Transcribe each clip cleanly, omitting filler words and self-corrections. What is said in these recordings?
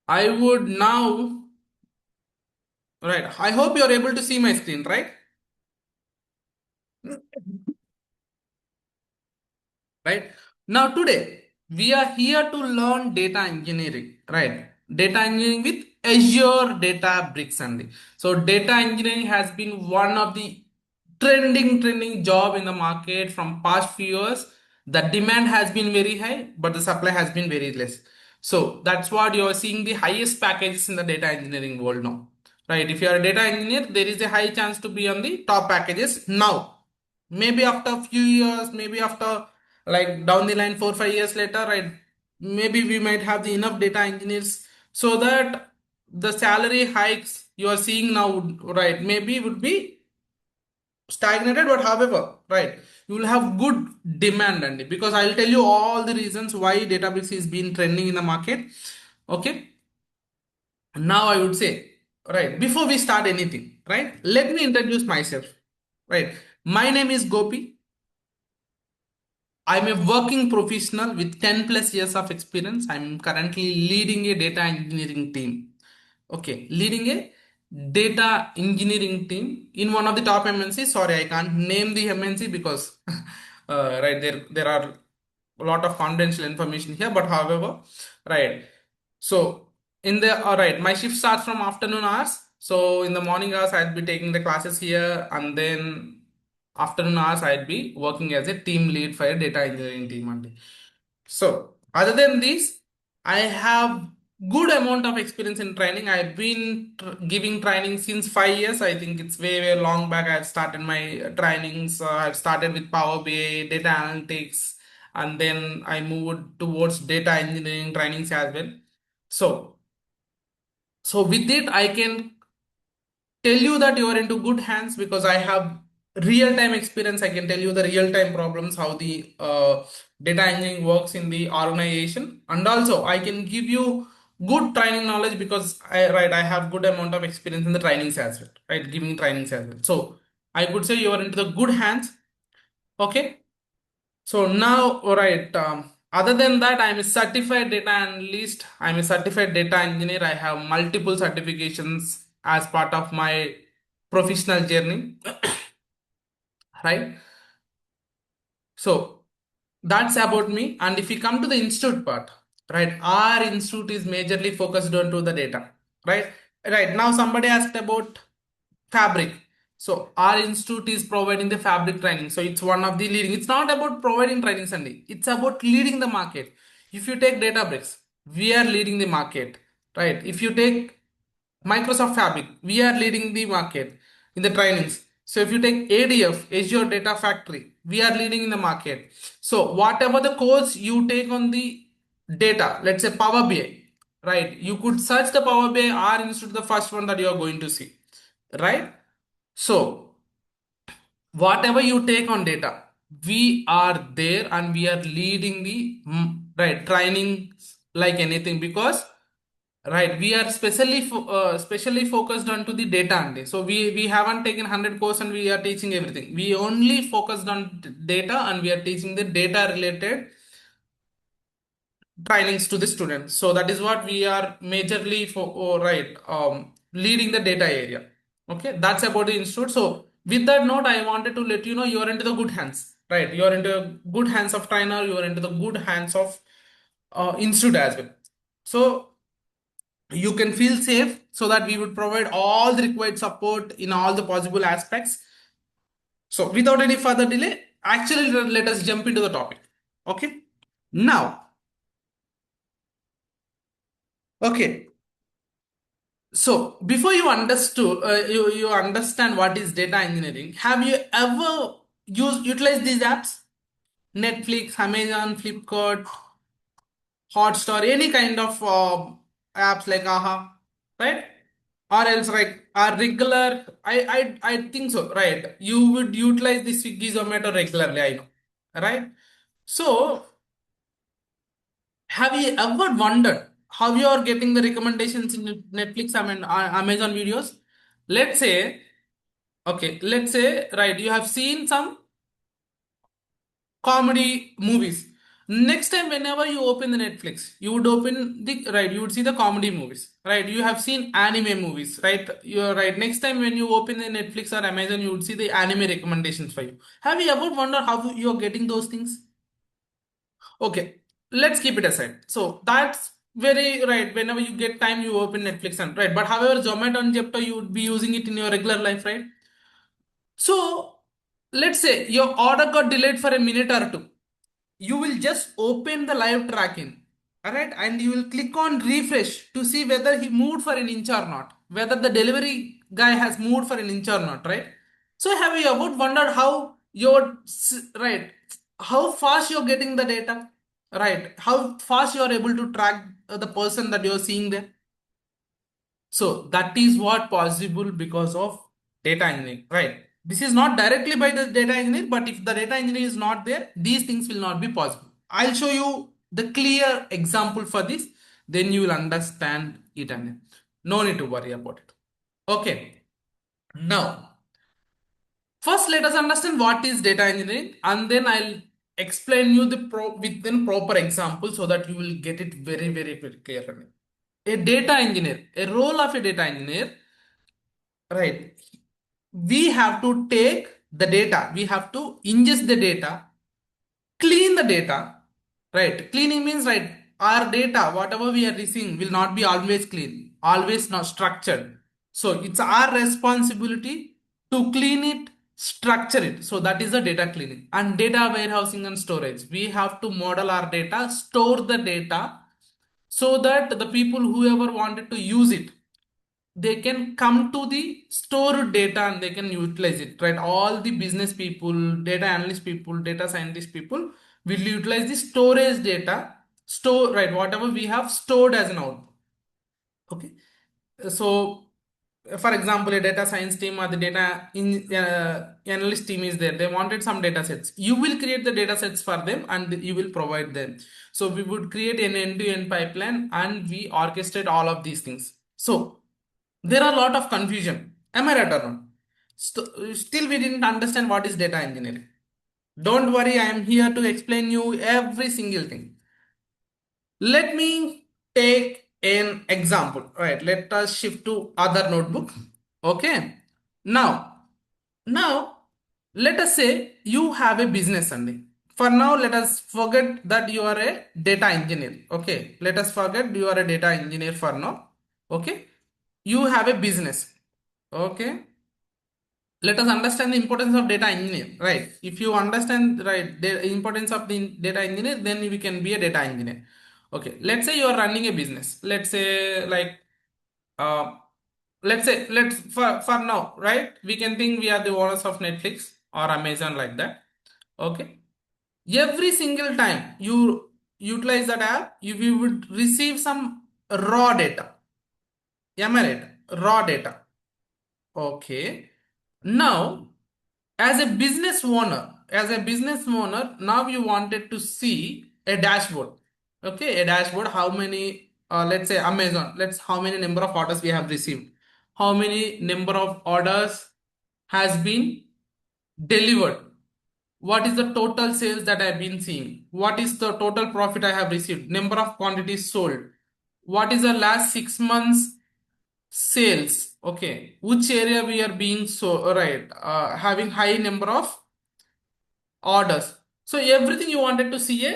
I would now, right. I hope you're able to see my screen, right? Right. Now, today, we are here to learn data engineering, right? Data engineering with Azure Databricks only. So, data engineering has been one of the trending job in the market from past few years. The demand has been very high, but the supply has been very less. So, that's what you are seeing the highest packages in the data engineering world now, right? If you are a data engineer, there is a high chance to be on the top packages now. Maybe after a few years, maybe after like down the line 4 5 years later, right, maybe we might have the enough data engineers so that the salary hikes you are seeing now right, maybe would be stagnated, but however, right, you will have good demand, and because I'll tell you all the reasons why database is been trending in the market. Okay, now I would say, right, before we start anything, right, let me introduce myself. Right, my name is Gopi. I'm a working professional with 10 plus years of experience. I'm currently leading a data engineering team. Okay, leading a data engineering team in one of the top MNCs. Sorry, I can't name the MNC because right, there are a lot of confidential information here. But however, right. So in the all right, my shift starts from afternoon hours. So in the morning hours, I'll be taking the classes here, and then afternoon hours, I'll be working as a team lead for a data engineering team only. So other than this, I have good amount of experience in training. I've been giving training since 5 years. I think it's way long back. I've started my trainings. I've started with Power BI, data analytics, and then I moved towards data engineering trainings as well. So with it, I can tell you that you are into good hands because I have real time experience. I can tell you the real time problems, how the data engineering works in the organization, and also I can give you good training knowledge because I have good amount of experience in the trainings as well, right, giving trainings as well. So I could say you are into the good hands. Okay, so now, all right. Other than that, I'm a certified data analyst. I'm a certified data engineer. I have multiple certifications as part of my professional journey, right? So that's about me. And if we come to the institute part, right, our institute is majorly focused on to the data, right? Right now, somebody asked about Fabric. So our institute is providing the Fabric training. So it's one of the leading. It's not about providing trainings only. It's about leading the market. If you take Databricks, we are leading the market, right? If you take Microsoft Fabric, we are leading the market in the trainings. So if you take ADF, Azure Data Factory, we are leading in the market. So whatever the course you take on the data, let's say Power BI, right? You could search the Power BI, our institute, the first one that you are going to see, right? So whatever you take on data, we are there and we are leading the right training like anything because right, we are specially focused onto the data only. So we haven't taken 100 course and we are teaching everything. We only focused on data and we are teaching the data related trainings to the students. So that is what we are majorly for, oh, right, leading the data area. Okay, that's about the institute. So with that note, I wanted to let you know you are into the good hands, right? You are into good hands of trainer. You are into the good hands of institute as well. So you can feel safe so that we would provide all the required support in all the possible aspects. So without any further delay, actually let us jump into the topic. Okay. Now, okay. So before you understood, you understand what is data engineering. Have you ever utilized these apps? Netflix, Amazon, Flipkart, Hotstar, any kind of apps like AHA, right? Or else, like our regular, I think so, right? You would utilize the Swiggy, Zomato regularly, I know, right? So have you ever wondered how you are getting the recommendations in Netflix, I mean, Amazon videos? Let's say, okay, let's say, right, you have seen some comedy movies. Next time, whenever you open the Netflix, you would open the right, you would see the comedy movies, right? You have seen anime movies, right? You're right. Next time, when you open the Netflix or Amazon, you would see the anime recommendations for you. Have you ever wondered how you're getting those things? Okay, let's keep it aside. So that's very right. Whenever you get time, you open Netflix and right. But however, Zomato and Zepto, you would be using it in your regular life, right? So let's say your order got delayed for a minute or two. You will just open the live tracking, all right, and you will click on refresh to see whether he moved for an inch or not, whether the delivery guy has moved for an inch or not, right? So have you ever wondered how right, how fast you're getting the data, right? How fast you're able to track the person that you're seeing there? So that is what possible because of data engineering, right? This is not directly by the data engineer, but if the data engineer is not there, these things will not be possible. I'll show you the clear example for this, then you will understand it and no need to worry about it. Okay. Now, first let us understand what is data engineering and then I'll explain you the within proper example so that you will get it very, very, very clearly. A data engineer, a role of a data engineer, right? We have to take the data, we have to ingest the data, clean the data, right? Cleaning means, right, our data, whatever we are receiving, will not be always clean, always not structured. So it's our responsibility to clean it, structure it. So that is the data cleaning and data warehousing and storage. We have to model our data, store the data so that the people whoever wanted to use it, they can come to the stored data and they can utilize it, right? All the business people, data analyst people, data scientist people will utilize the storage data, store, right, whatever we have stored as an output. Okay, so for example, a data science team or the data analyst team is there, they wanted some data sets, you will create the data sets for them and you will provide them. So we would create an end-to-end pipeline and we orchestrate all of these things. So there are a lot of confusion. Am I right or not? Still, we didn't understand what is data engineering. Don't worry, I am here to explain you every single thing. Let me take an example. Right, let us shift to other notebook. Okay. Now, now let us say you have a business only. For now, let us forget that you are a data engineer. Okay. Let us forget you are a data engineer for now. Okay. You have a business. Okay, let us understand the importance of data engineer, right? If you understand, right, the importance of the data engineer, then we can be a data engineer. Okay, let's say you are running a business, let's say like uh let's for now, right, we can think we are the owners of Netflix or Amazon, like that. Okay, every single time you utilize that app, you would receive some raw data. Am I right? Raw data. Okay. Now, as a business owner, now you wanted to see a dashboard. Okay, a dashboard, how many, let's say Amazon, let's how many number of orders we have received, how many number of orders has been delivered, what is the total sales that I've been seeing, what is the total profit I have received, number of quantities sold, what is the last 6 months sales, okay, which area we are being so right, having high number of orders. So everything you wanted to see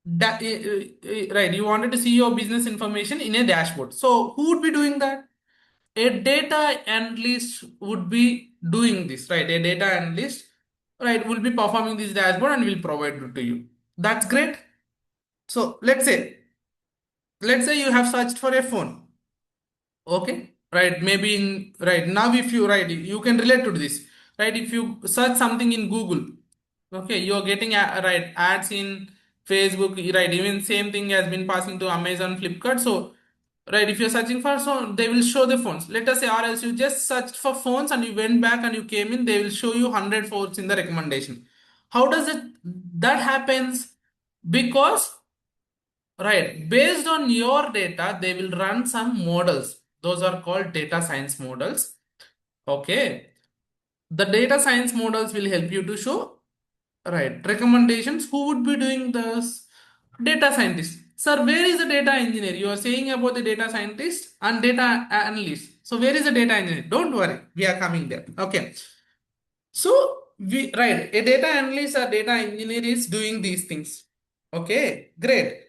right, you wanted to see your business information in a dashboard. So who would be doing that? A data analyst would be doing this, right? A data analyst, right, will be performing this dashboard and will provide it to you. That's great. So let's say you have searched for a phone. Okay, right, maybe in right now, if you, right, you can relate to this, right? If you search something in Google, okay, you're getting right, ads in Facebook, right? Even same thing has been passing to Amazon, Flipkart. So right, if you're searching for, so they will show the phones, let us say, or else you just searched for phones and you went back and you came in, they will show you 100 phones in the recommendation. How does it that happens? Because, right, based on your data, they will run some models. Those are called data science models. Okay. The data science models will help you to show, right, recommendations. Who would be doing this? Data scientist. Sir, where is the data engineer? You are saying about the data scientist and data analyst. So where is the data engineer? Don't worry, we are coming there. Okay. So we right, a data analyst or data engineer is doing these things. Okay, great.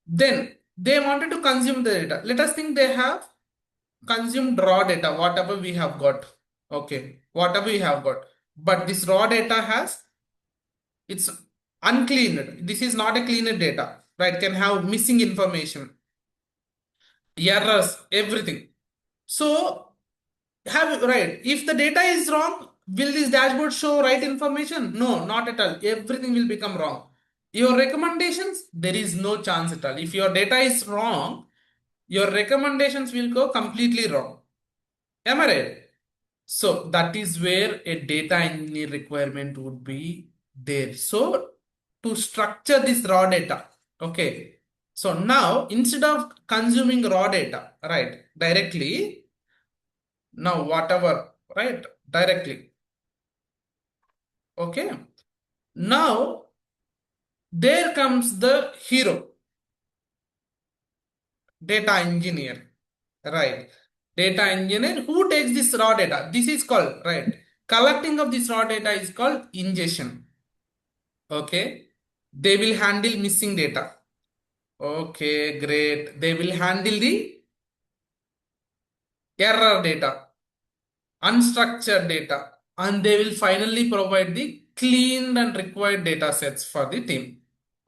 Then they wanted to consume the data. Let us think they have consumed raw data, whatever we have got. Okay, whatever we have got. But this raw data has it's uncleaned. This is not a cleaned data, right? Can have missing information, errors, everything. So have right. If the data is wrong, will this dashboard show right information? No, not at all. Everything will become wrong. Your recommendations, there is no chance at all. If your data is wrong, your recommendations will go completely wrong. Am I right? So that is where a data engineer requirement would be there. So to structure this raw data, okay. So now instead of consuming raw data, right, directly, now whatever, right, directly, okay. Now there comes the hero, data engineer, right. Data engineer who takes this raw data. This is called, right, collecting of this raw data is called ingestion. Okay, they will handle missing data. Okay, great. They will handle the error data, unstructured data, and they will finally provide the cleaned and required data sets for the team.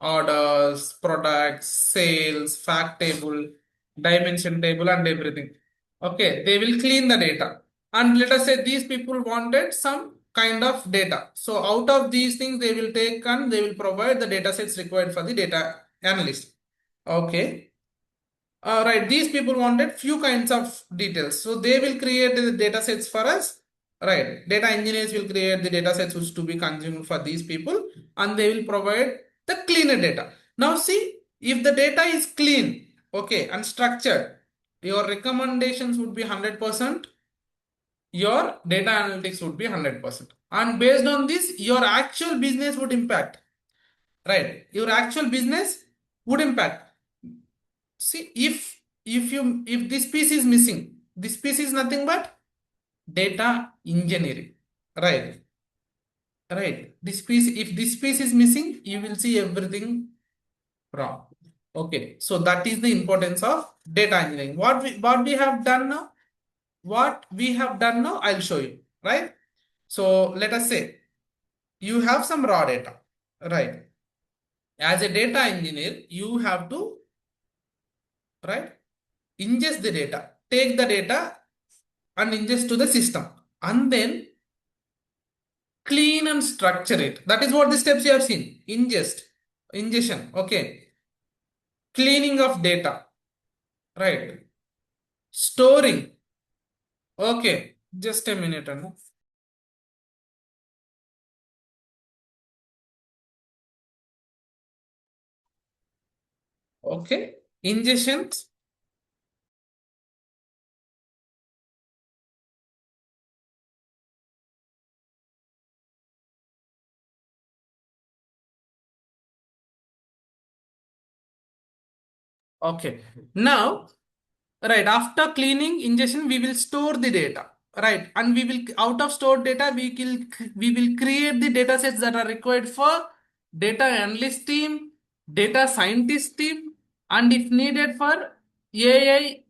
Orders, products, sales, fact table, dimension table, and everything. Okay, they will clean the data. And let us say these people wanted some kind of data. So out of these things, they will take and they will provide the data sets required for the data analyst. Okay. Right, these people wanted few kinds of details. So they will create the data sets for us. Right, data engineers will create the data sets which to be consumed for these people and they will provide the cleaner data. Now see, if the data is clean, okay, and structured, your recommendations would be 100%, your data analytics would be 100%. And based on this, your actual business would impact. Right, your actual business would impact. See, if this piece is missing, this piece is nothing but data engineering. Right. Right. This piece, if this piece is missing, you will see everything wrong. Okay. So that is the importance of data engineering. What we have done now? What we have done now, I'll show you. Right. So let us say you have some raw data. Right. As a data engineer, you have to, right, ingest the data, take the data and ingest to the system and then clean and structure it. That is what the steps you have seen. Ingest, ingestion, okay. Cleaning of data, right. Storing, okay. Just a minute. Anu. Okay. Ingestions, okay. Now, right, after cleaning, ingestion, we will store the data. Right, and we will out of stored data, we will create the data sets that are required for data analyst team, data scientist team, and if needed for AI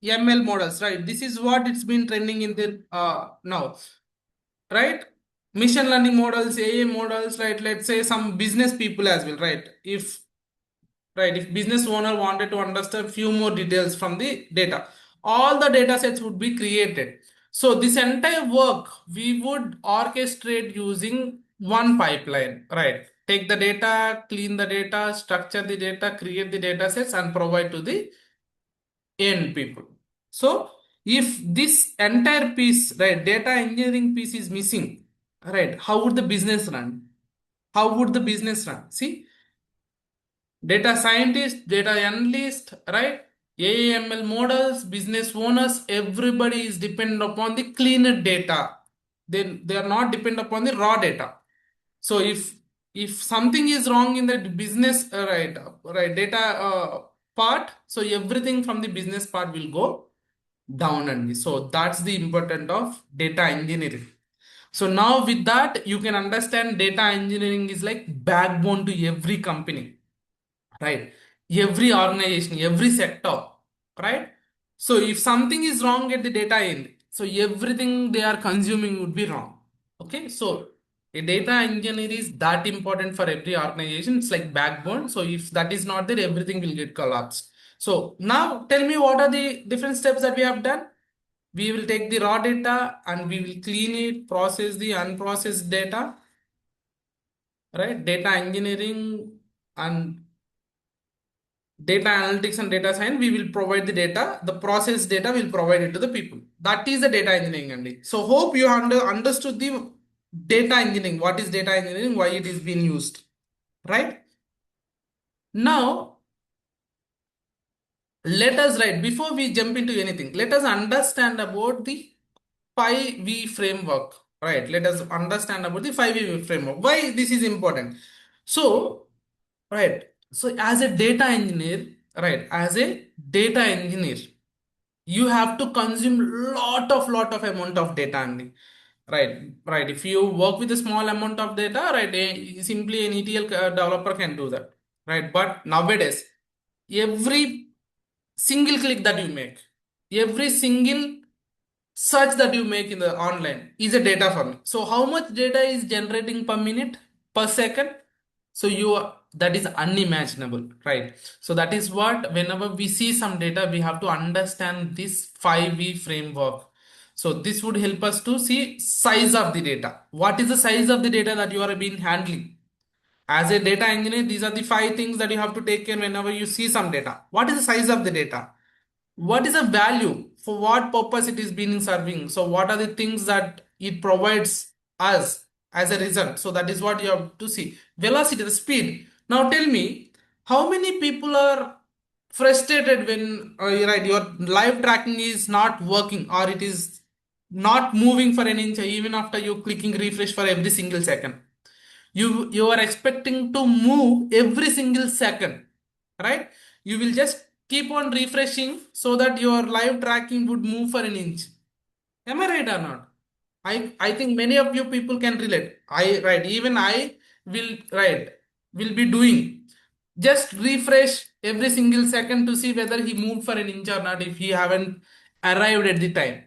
ML models. Right, this is what it's been trending in the now. Right, machine learning models, AI models. Right, let's say some business people as well. Right, if business owner wanted to understand few more details from the data, all the data sets would be created. So this entire work we would orchestrate using one pipeline, right? Take the data, clean the data, structure the data, create the data sets and provide to the end people. So if this entire piece, right, data engineering piece is missing, right, how would the business run? How would the business run? See, data scientist, data analyst, right? AML models, business owners, everybody is dependent upon the cleaner data. They are not dependent upon the raw data. So if if something is wrong in the business, right, data part, so everything from the business part will go down only. So that's the important of data engineering. So now with that, you can understand data engineering is like backbone to every company, right? Every organization, every sector, right? So if something is wrong at the data end, so everything they are consuming would be wrong. Okay, so a data engineer is that important for every organization. It's like backbone. So if that is not there, everything will get collapsed. So now tell me, what are the different steps that we have done? We will take the raw data and we will clean it, process the unprocessed data, right? Data engineering and data analytics and data science, we will provide the data. The process data will provide it to the people. That is the data engineering only. So hope you understood the data engineering. What is data engineering? Why it is being used, right? Now let us, right, before we jump into anything, let us understand about the 5V framework. Right, let us understand about the 5V framework. Why this is important? So, right, so as a data engineer, right, as a data engineer, you have to consume lot of amount of data only, right. If you work with a small amount of data, right, simply an ETL developer can do that, right. But nowadays, every single click that you make, every single search that you make in the online is a data for me. So how much data is generating per minute, per second? So that is unimaginable, right? So that is what, whenever we see some data, we have to understand this 5V framework. So this would help us to see size of the data. What is the size of the data that you are being handling? As a data engineer, these are the 5 things that you have to take care whenever you see some data. What is the size of the data? What is the value, for what purpose it is being serving? So what are the things that it provides us as a result? So that is what you have to see. Velocity, the speed. Now tell me, how many people are frustrated when right, your live tracking is not working, or it is not moving for an inch even after you clicking refresh for every single second? You are expecting to move every single second, right? You will just keep on refreshing so that your live tracking would move for an inch. Am I right or not? I think many of you people can relate. Even I will, right, will be doing just refresh every single second to see whether he moved for an inch or not, if he haven't arrived at the time,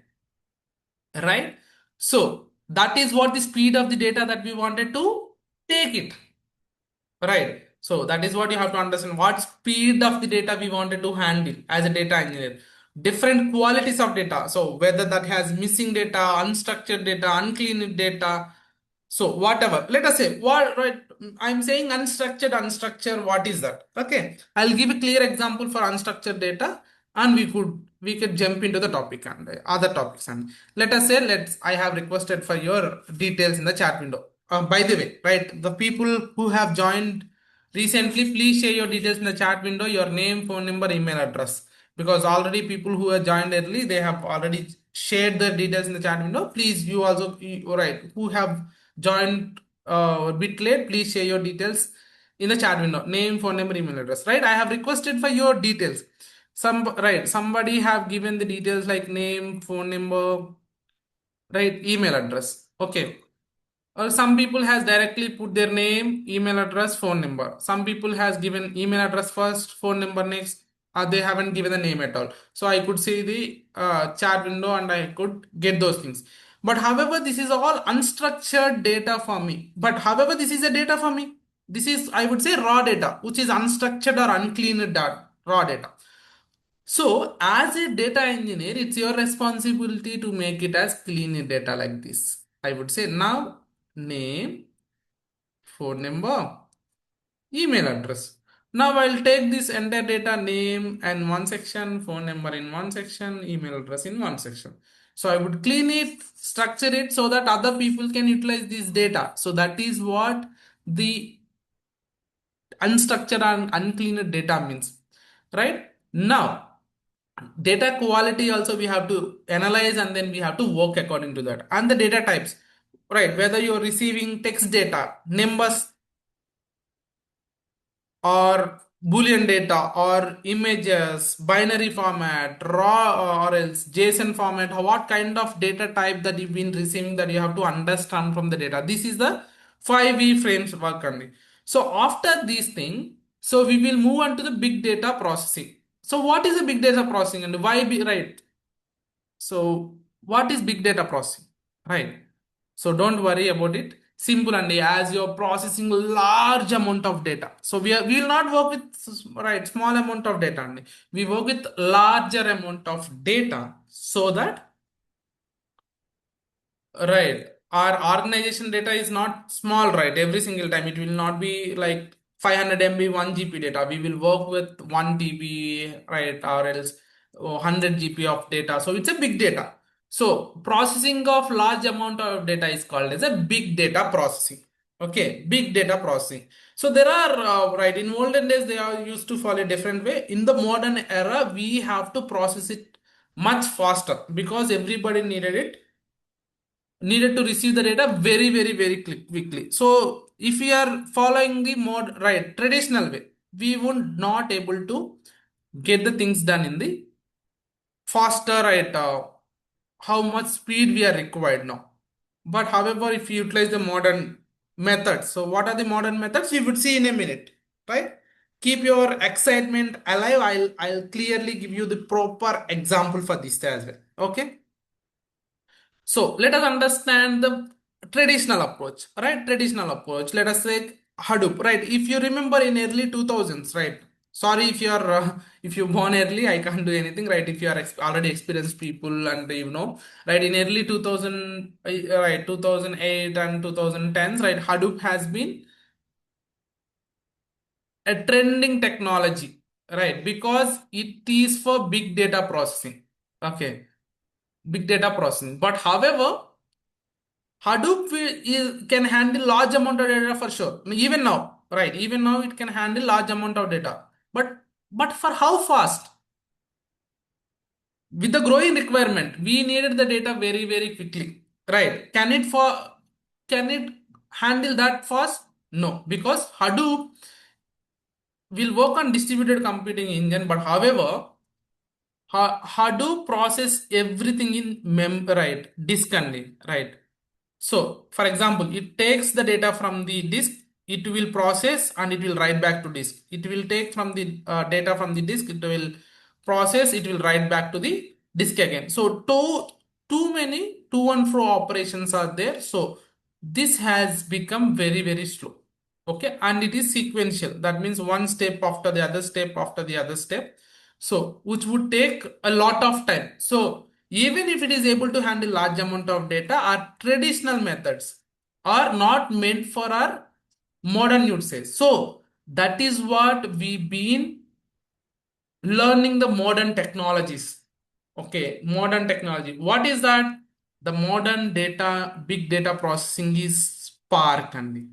right? So that is what the speed of the data that we wanted to take it. Right. So that is what you have to understand. What speed of the data we wanted to handle as a data engineer. Different qualities of data. So whether that has missing data, unstructured data, unclean data. So whatever. Let us say what, right. I'm saying unstructured. What is that? Okay. I'll give a clear example for unstructured data, and we could jump into the topic and other topics. And let us say, I have requested for your details in the chat window. By the way, right, the people who have joined recently, please share your details in the chat window, your name, phone number, email address. Because already people who have joined early, they have already shared their details in the chat window. Please, you also, right, who have joined a bit late, please share your details in the chat window, name, phone number, email address, right? I have requested for your details. Somebody have given the details like name, phone number, right, email address. Okay. Or some people has directly put their name, email address, phone number. Some people has given email address first, phone number next, or they haven't given the name at all. So I could see the chat window and I could get those things. But however, this is all unstructured data for me. But however, this is a data for me. This is, I would say, raw data, which is unstructured or unclean data, raw data. So, as a data engineer, it's your responsibility to make it as clean data like this. I would say now name, phone number, email address. Now I'll take this entire data, name and one section, phone number in one section, email address in one section. So I would clean it, structure it so that other people can utilize this data. So that is what the unstructured and unclean data means, right? Now data quality also we have to analyze, and then we have to work according to that. And the data types, right, whether you're receiving text data, numbers, or Boolean data or images, binary format, raw or else JSON format, what kind of data type that you've been receiving that you have to understand from the data. This is the 5V frames work only. So after these things, so we will move on to the big data processing. So what is a big data processing and why be right? So what is big data processing? Right. So don't worry about it. Simple and as you're processing large amount of data. So we will not work with right small amount of data only. We work with larger amount of data so that right. Our organization data is not small, right? Every single time it will not be like 500 MB, 1 GB data. We will work with 1 TB, right? Or else 100 GB of data. So it's a big data. So processing of large amount of data is called as a big data processing. Okay, big data processing. So there are, right, in olden days, they are used to follow a different way. In the modern era, we have to process it much faster because everybody needed to receive the data very quickly. So if we are following the mod right traditional way, we would not able to get the things done in the faster right how much speed we are required now. But however, if you utilize the modern methods, so what are the modern methods you would see in a minute, right? Keep your excitement alive. I'll clearly give you the proper example for this as well. Okay. So let us understand the traditional approach, right? Traditional approach. Let us say Hadoop, right? If you remember in early 2000s, right? Sorry if you are if you born early, I can't do anything, right? If you are already experienced people and you know, right? In early 2000, right, 2008 and 2010s, right? Hadoop has been a trending technology, right? Because it is for big data processing. Okay, big data processing. But however, can handle large amount of data for sure. Even now, right? Even now, it can handle large amount of data. But for how fast? With the growing requirement, we needed the data very quickly, right? Can it handle that fast? No, because Hadoop will work on distributed computing engine. But however, Hadoop process everything in right disk only, right? So, for example, it takes the data from the disk, it will process and it will write back to disk. It will take from the data from the disk, it will process, it will write back to the disk again. So, too many to and fro operations are there. So, this has become very slow. Okay, and it is sequential. That means one step after the other step after the other step. So, which would take a lot of time. So, even if it is able to handle large amount of data, our traditional methods are not meant for our modern usage. So that is what we've been learning the modern technologies. Okay, modern technology. What is that? The modern data, big data processing is Spark only.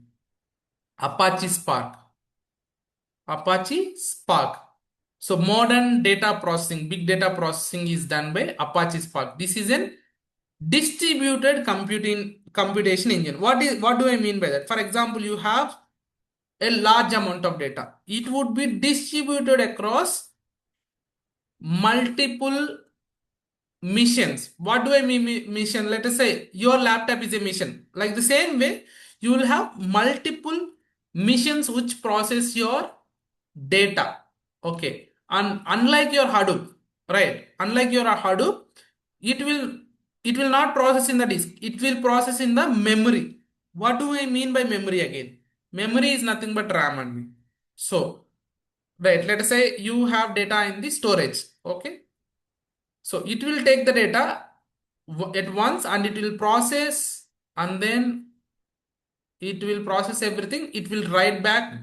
Apache Spark. Apache Spark. So modern data processing, big data processing is done by Apache Spark. This is an distributed computation engine. What do I mean by that? For example, you have a large amount of data. It would be distributed across multiple missions. What do I mean mission? Let us say your laptop is a mission. Like the same way, you will have multiple missions which process your data. Okay. And unlike your Hadoop, right? Unlike your Hadoop, it will it will not process in the disk. It will process in the memory. What do I mean by memory again? Memory is nothing but RAM only. So, right, let us say you have data in the storage. Okay. So it will take the data at once and it will process and then it will process everything. It will write back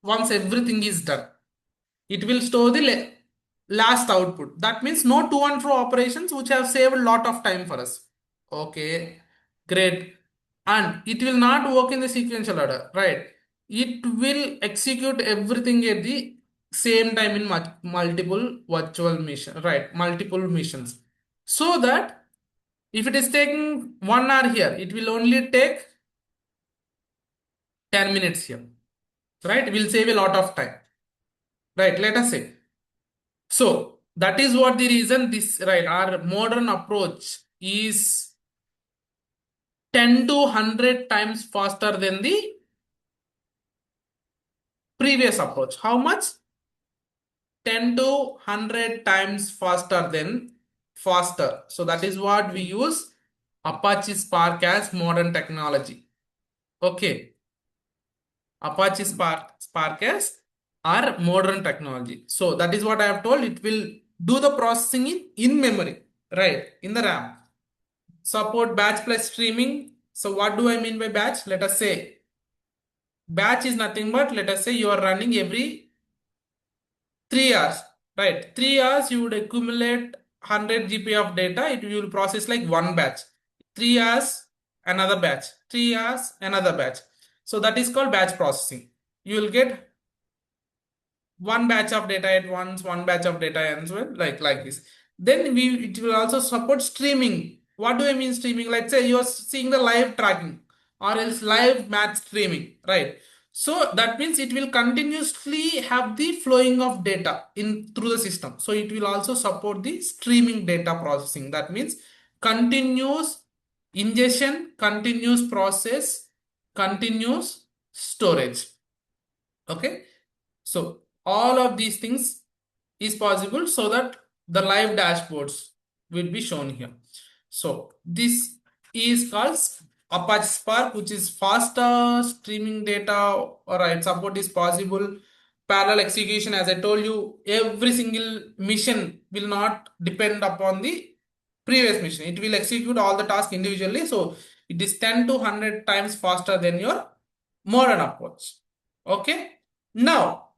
once everything is done. It will store the last output. That means no to and fro operations which have saved a lot of time for us. Okay, great. And it will not work in the sequential order, right? It will execute everything at the same time in multiple virtual mission, right? Multiple missions. So that if it is taking 1 hour here, it will only take 10 minutes here, right? Will save a lot of time. right? Let us say. So that is what the reason this, right, our modern approach is 10 to 100 times faster than the previous approach. How much? 10 to 100 times faster than faster. So that is what we use Apache Spark as modern technology. Okay. Apache Spark as our modern technology. So that is what I have told. It will do the processing in memory, right? In the RAM. Support batch plus streaming. So what do I mean by batch? Let us say batch is nothing but, let us say you are running every 3 hours, right? 3 hours you would accumulate 100 GB of data. It will process like one batch. 3 hours, another batch. 3 hours, another batch. So that is called batch processing. You will get one batch of data at once, one batch of data as well, like this. Then it will also support streaming. What do I mean streaming? Let's say you are seeing the live tracking or else live match streaming, right? So that means it will continuously have the flowing of data in through the system. So it will also support the streaming data processing. That means continuous ingestion, continuous process, continuous storage. Okay. So all of these things is possible so that the live dashboards will be shown here. So this is called Apache Spark, which is faster streaming data. All right, support is possible. Parallel execution, as I told you, every single mission will not depend upon the previous mission. It will execute all the tasks individually. So it is 10 to 100 times faster than your modern approach. Okay. Now,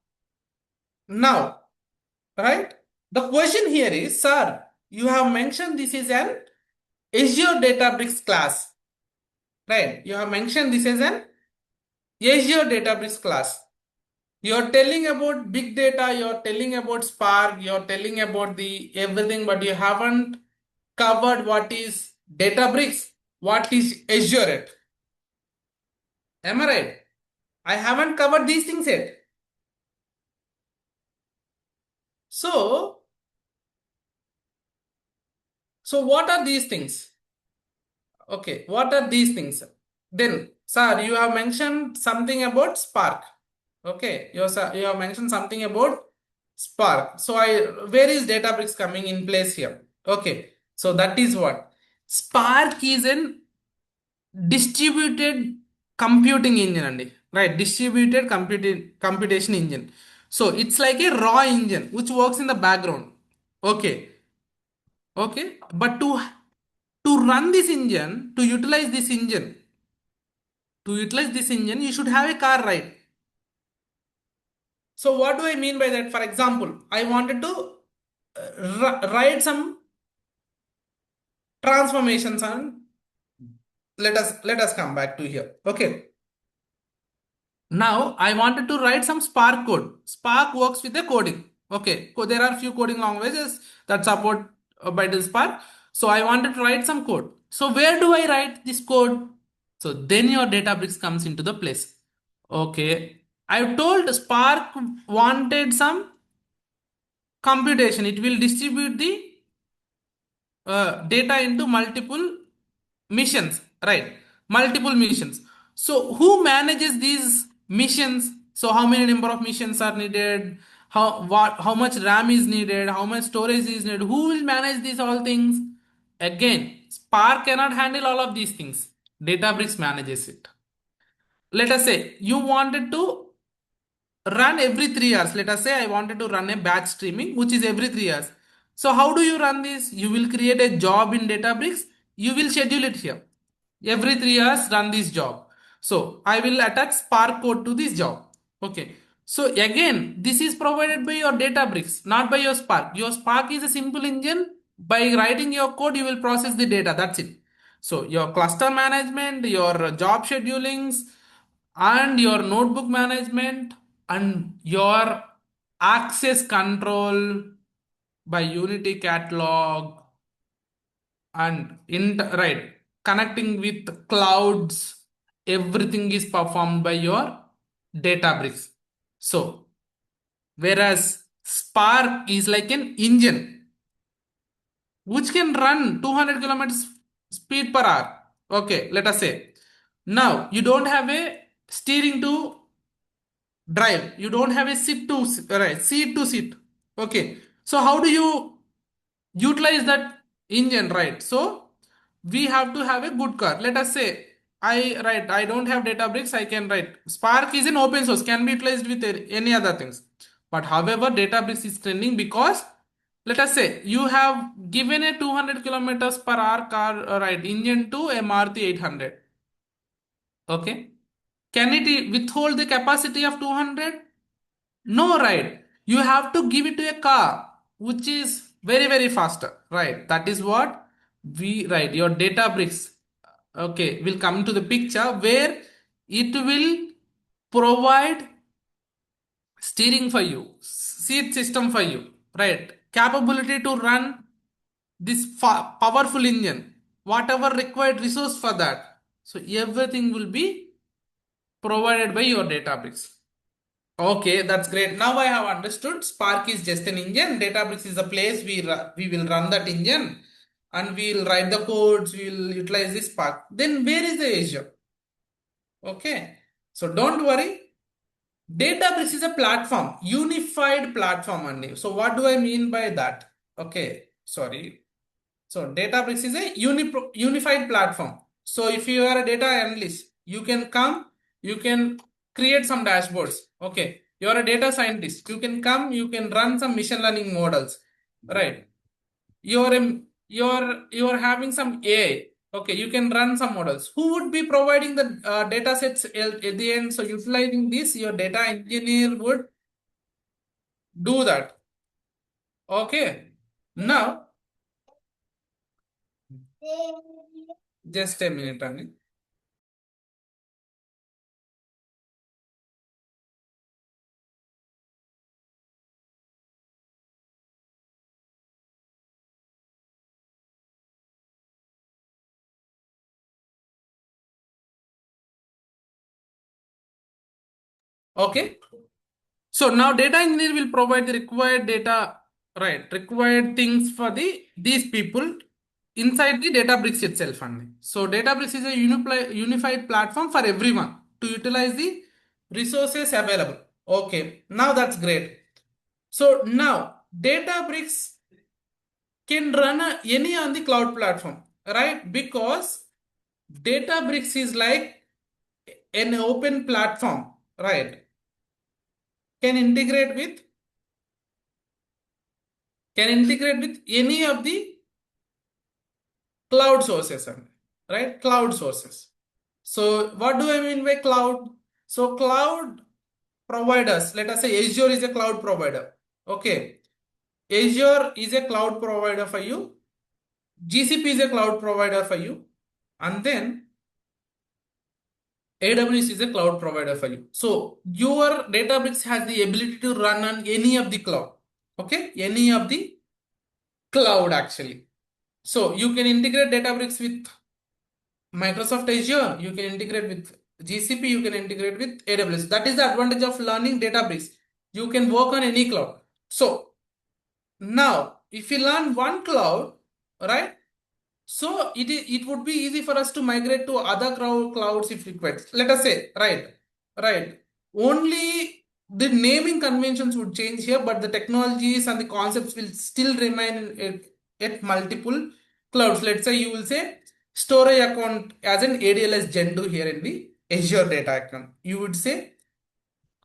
right? The question here is, sir, you have mentioned this is an Azure Databricks class, right? You have mentioned this is an Azure Databricks class. You're telling about big data, you're telling about Spark, you're telling about the everything, but you haven't covered what is Databricks, what is Azure yet. Am I right? I haven't covered these things yet. So what are these things? Okay, what are these things? Then, sir, you have mentioned something about Spark. Okay, you have mentioned something about Spark. So, where is Databricks coming in place here? Okay, so that is what Spark is an distributed computing engine, right? Distributed computation engine. So it's like a raw engine which works in the background. Okay, okay, but to run this engine, to utilize this engine, you should have a car, right? So what do I mean by that? For example, I wanted to write some transformations and let us come back to here. Okay. Now I wanted to write some Spark code. Spark works with the coding. Okay. So there are few coding languages that support by the Spark. So I wanted to write some code. So where do I write this code? So then your Databricks comes into the place. Okay. I told Spark wanted some computation. It will distribute the data into multiple missions, right? Multiple missions. So who manages these missions? So how many number of missions are needed? How much RAM is needed? How much storage is needed? Who will manage these all things? Again, Spark cannot handle all of these things. Databricks manages it. Let us say you wanted to run every 3 hours. Let us say I wanted to run a batch streaming, which is every 3 hours. So how do you run this? You will create a job in Databricks. You will schedule it here. Every 3 hours, run this job. So I will attach Spark code to this job. Okay. So again, this is provided by your Databricks, not by your Spark. Your Spark is a simple engine. By writing your code, you will process the data. That's it. So your cluster management, your job schedulings, and your notebook management and your access control by Unity catalog and right, connecting with clouds, everything is performed by your Databricks. So Whereas Spark is like an engine which can run 200 kilometers speed per hour. Okay, let us say. Now you don't have a steering to drive. You don't have a seat to sit. Okay. So how do you utilize that engine, right? So we have to have a good car. Let us say I don't have Databricks. I can write Spark is an open source, can be utilized with any other things. But however, Databricks is trending because let us say you have given a 200 kilometers per hour car right engine to a Maruti 800. Okay, can it withhold the capacity of 200? No, right. You have to give it to a car which is very, very faster, right? That is what right, your Databricks, okay, will come to the picture where it will provide steering for you, seat system for you, right? Capability to run this powerful engine, whatever required resource for that. So everything will be provided by your Databricks. Okay, that's great. Now I have understood Spark is just an engine. Databricks is a place we will run that engine and we'll write the codes, we'll utilize this Spark. Then where is the Azure? Okay, so don't worry. Databricks is a platform, unified platform only. So what do I mean by that? Okay, sorry. So Databricks is a unified platform. So if you are a data analyst, you can come, you can create some dashboards. Okay. You are a data scientist. You can come, you can run some machine learning models. Right. You're having some AI. Okay. You can run some models. Who would be providing the data sets at the end? So utilizing this, your data engineer would do that. Okay. Now, just a minute, Anil. Okay. So now data engineer will provide the required data, right? Required things for these people inside the Databricks itself only. So Databricks is a unified platform for everyone to utilize the resources available. Okay, now that's great. So now Databricks can run any on the cloud platform, right? Because Databricks is like an open platform, right? Can integrate with any of the cloud sources, right? Cloud sources. So what do I mean by cloud? So cloud providers, let us say Azure is a cloud provider. Okay. Azure is a cloud provider for you. GCP is a cloud provider for you. And then AWS is a cloud provider for you. So your Databricks has the ability to run on any of the cloud. Okay. Any of the cloud actually. So you can integrate Databricks with Microsoft Azure, you can integrate with GCP, you can integrate with AWS. That is the advantage of learning Databricks. You can work on any cloud. So now, if you learn one cloud, right? So it would be easy for us to migrate to other clouds if required. Let us say, right. Only the naming conventions would change here, but the technologies and the concepts will still remain at multiple clouds. Let's say you will say storage account as an ADLS Gen 2 here in the Azure data account. You would say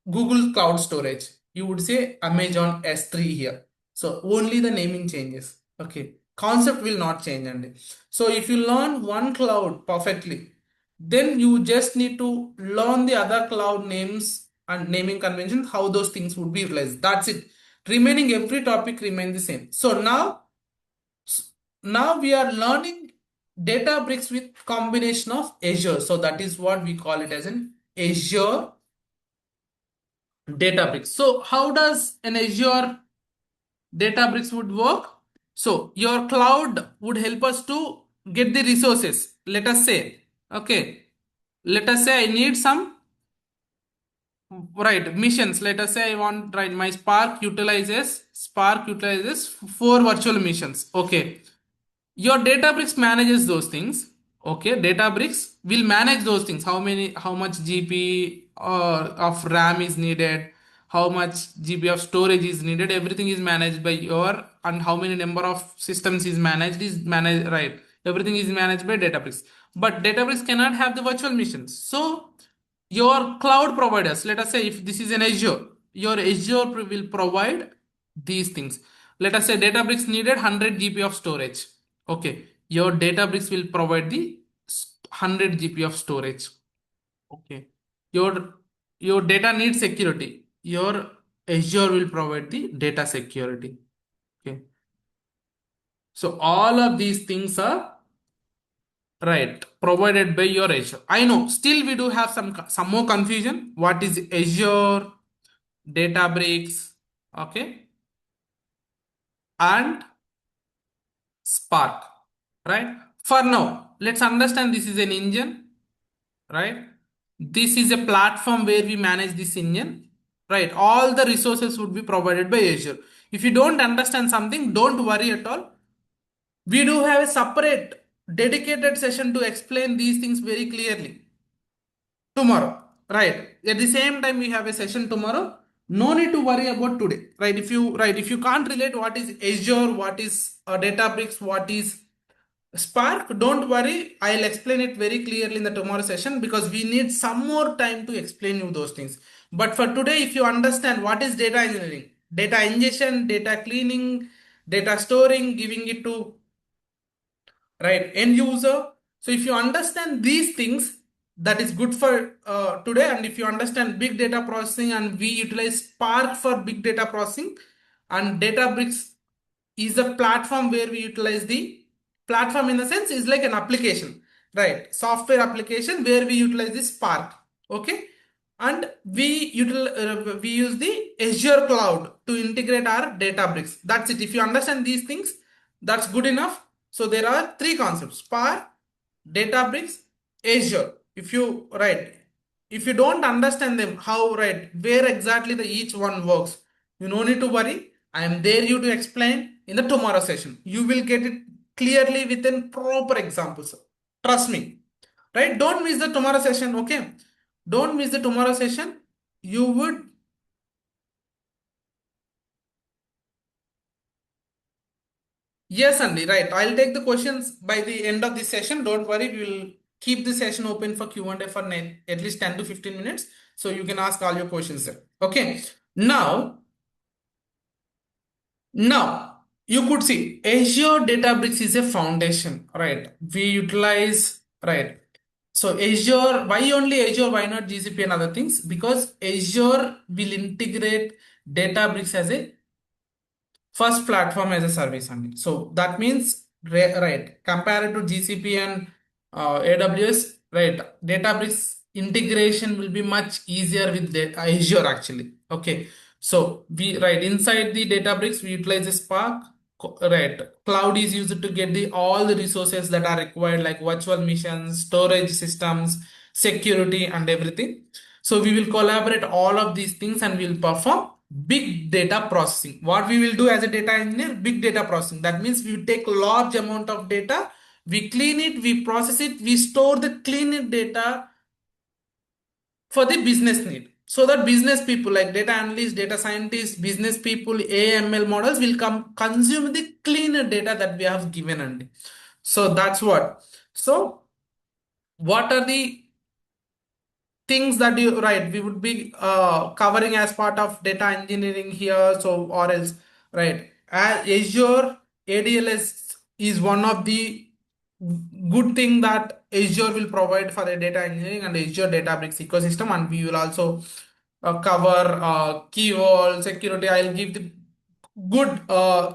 Google Cloud Storage. You would say Amazon S3 here. So only the naming changes. Okay. Concept will not change. And so if you learn one cloud perfectly, then you just need to learn the other cloud names and naming conventions, how those things would be utilized. That's it. Remaining every topic remain the same. So now we are learning Databricks with combination of Azure. So that is what we call it as an Azure Databricks. So how does an Azure Databricks would work? So your cloud would help us to get the resources. Let us say, okay, let us say I need some, right, missions. Let us say I want, right, my Spark utilizes four virtual missions. Okay. Your Databricks manages those things. Okay, Databricks will manage those things. How much GP of RAM is needed, how much GB of storage is needed. Everything is managed by your, and how many number of systems is managed, right. Everything is managed by Databricks. But Databricks cannot have the virtual machines. So your cloud providers, let us say if this is an Azure, your Azure will provide these things. Let us say Databricks needed 100 GB of storage. Okay, your Databricks will provide the 100 GB of storage. Okay, your your data needs security. Your Azure will provide the data security. Okay, so all of these things are, right, provided by your Azure. I know still we do have some more confusion. What is Azure, Databricks, okay, and Spark, right? For now, let's understand this is an engine, right? This is a platform where we manage this engine, right? All the resources would be provided by Azure. If you don't understand something, don't worry at all. We do have a separate dedicated session to explain these things very clearly tomorrow, right? At the same time, we have a session tomorrow. No need to worry about today, right? If you can't relate what is Azure, what is Databricks, what is Spark, don't worry. I'll explain it very clearly in the tomorrow session because we need some more time to explain you those things. But for today, if you understand what is data engineering, data ingestion, data cleaning, data storing, giving it to, right, end user. So if you understand these things, that is good for today. And if you understand big data processing, and we utilize Spark for big data processing, and Databricks is a platform where we utilize the platform, in the sense is like an application, right, software application where we utilize the Spark. Okay, and we use the Azure cloud to integrate our Databricks. That's it. If you understand these things, that's good enough. So there are three concepts: Spark, Databricks, Azure. If you don't understand them, how, right, where exactly the each one works, you no need to worry. I am there you to explain in the tomorrow session. You will get it clearly within proper examples. Trust me. Right? Don't miss the tomorrow session. Okay. Don't miss the tomorrow session. You would. Yes, Andy, right. I'll take the questions by the end of this session. Don't worry, we will keep the session open for Q&A for at least 10 to 15 minutes. So you can ask all your questions there. Okay. Now, now you could see Azure Databricks is a foundation, right? We utilize, right. So Azure, why only Azure? Why not GCP and other things? Because Azure will integrate Databricks as a first platform as a service only. So that means, right, compared to GCP and AWS, right, Databricks integration will be much easier with Azure actually. Okay, so we, right, inside the Databricks we utilize a Spark. Right, cloud is used to get the all the resources that are required, like virtual machines, storage systems, security, and everything. So we will collaborate all of these things and we will perform big data processing. What we will do as a data engineer, big data processing. That means we take large amount of data, we clean it, we process it, we store the cleaned data for the business need. So that business people like data analysts, data scientists, business people, AML models will come consume the cleaner data that we have given. And so that's what. So what are the things that you, right, we would be covering as part of data engineering here? So or else, right, Azure ADLS is one of the good thing that Azure will provide for the data engineering and Azure Databricks ecosystem. And we will also cover key vault security. I'll give the good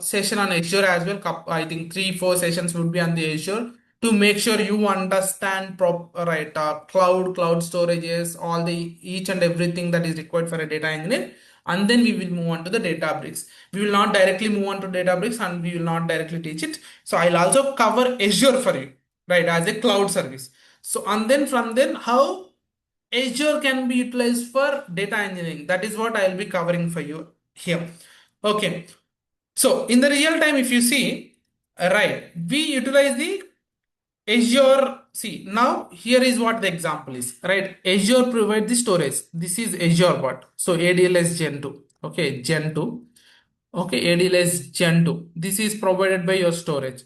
session on Azure as well. I think 3 4 sessions would be on the Azure to make sure you understand right, cloud storages, all the each and everything that is required for a data engineer. And then we will move on to the Databricks. We will not directly move on to Databricks and we will not directly teach it. So I'll also cover Azure for you, right, as a cloud service. So and then from then how Azure can be utilized for data engineering. That is what I'll be covering for you here. Okay. So in the real time, if you see, right, we utilize the Azure. See, now here is what the example is, right? Azure provide the storage. This is Azure what? So ADLS Gen 2. Okay, Gen 2. Okay, ADLS Gen 2. This is provided by your storage.